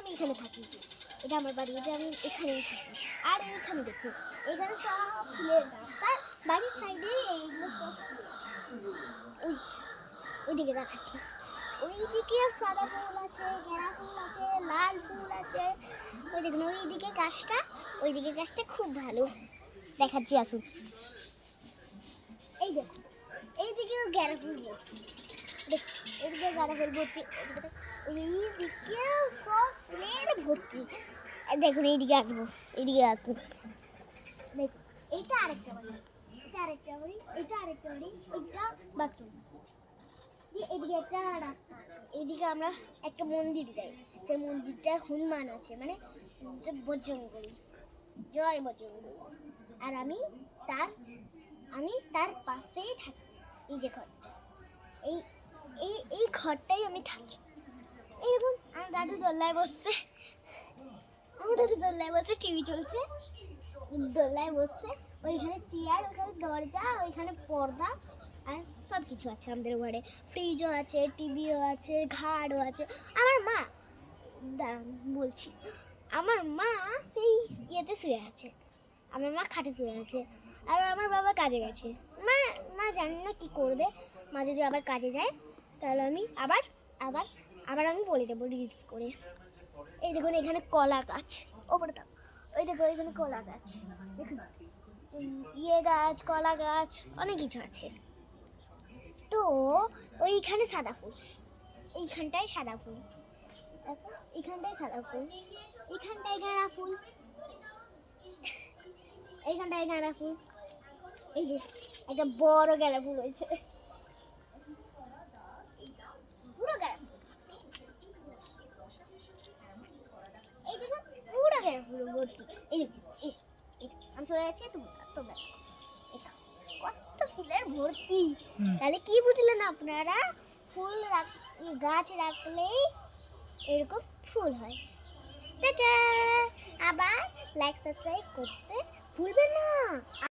আমি এখানে থাকি, এটা আমার বাড়ি, এটা আমি এখানেই থাকি। আর এইখানে দেখুন, এখানে সব ফুলের গাছ, তার বাড়ির সাইডে এইগুলো সব ফুলের গাছ। ওই ওইদিকে দেখাচ্ছি, ওইদিকে সাদা ফুল আছে, গেঁড়া ফুল আছে, লাল ফুল আছে। ওই দেখুন ওইদিকে গাছটা, ওইদিকে গাছটা খুব ভালো দেখাচ্ছি, আসুন। এই দেখুন এইদিকেও গেঁড়া ফুল ভর্তি, দেখ এইদিকে গেঁড়া ফুল ভর্তি, ওইদিকেও সব ফুলের ভর্তি। দেখুন এইদিকে আসবো, এইদিকে আসুন, দেখুন এইটা আরেকটা বাড়ি, এটা আরেকটা বাড়ি, এটা আরেকটা বাড়ি, ওইটা বাথরুম। এদিকে একটা রাস্তা আছে, এইদিকে আমরা একটা মন্দির যাই, সেই মন্দিরটায় হনুমান আছে, মানে বজরঙ্গবলী, জয় বজরঙ্গবলী। আর আমি তার পাশেই থাকি, এই যে ঘরটা, এই এই এই ঘরটাই আমি থাকি। এইরকম আমার দাদু দোলনায় বসছে, আমার দাদু দোলনায় বসে, টিভি চলছে, দোলনায় বসছে, ওইখানে চেয়ার, ওইখানে দরজা, ওইখানে পর্দা, আর সব কিছু আছে আমাদের ঘরে, ফ্রিজও আছে, টিভিও আছে, ঘাড়ও আছে। আমার মা, দাঁড়ান বলছি, আমার মা সেই ইয়েতে শুয়ে আছে, আমার মা খাটে শুয়ে আছে, আর আমার বাবা কাজে গেছে। মা মা জানি না কী করবে, মা যদি আবার কাজে যায় তাহলে আমি আবার আবার আবার আমি বলে দেবো রিলস করে। এই দেখুন এখানে কলা গাছ, ওপরে থাক, ওই দেখো এখানে কলা গাছ, দেখুন ইয়ে গাছ, কলা গাছ, অনেক কিছু আছে। তো ওইখানে সাদা ফুল, এইখানটায় সাদা ফুল, দেখো এইখানটায় সাদা ফুল, এইখানটায় গাঁদা ফুল, এইখানটায় গাঁদা ফুল, এই যে একটা বড় গাঁদা ফুল হয়েছে, পুরো গাঁদা ফুল, এই দেখুন পুরো গাঁদা ফুল ভর্তি। এই দেখুন আমি চলে যাচ্ছি, তোমরা কত ফুলের ভর্তি। তাহলে কি বুঝলেন আপনারা, গাছ রাখলেই এরকম ফুল হয়। টাটা, আবার লাইক সাবস্ক্রাইব করতে ভুলবেন না।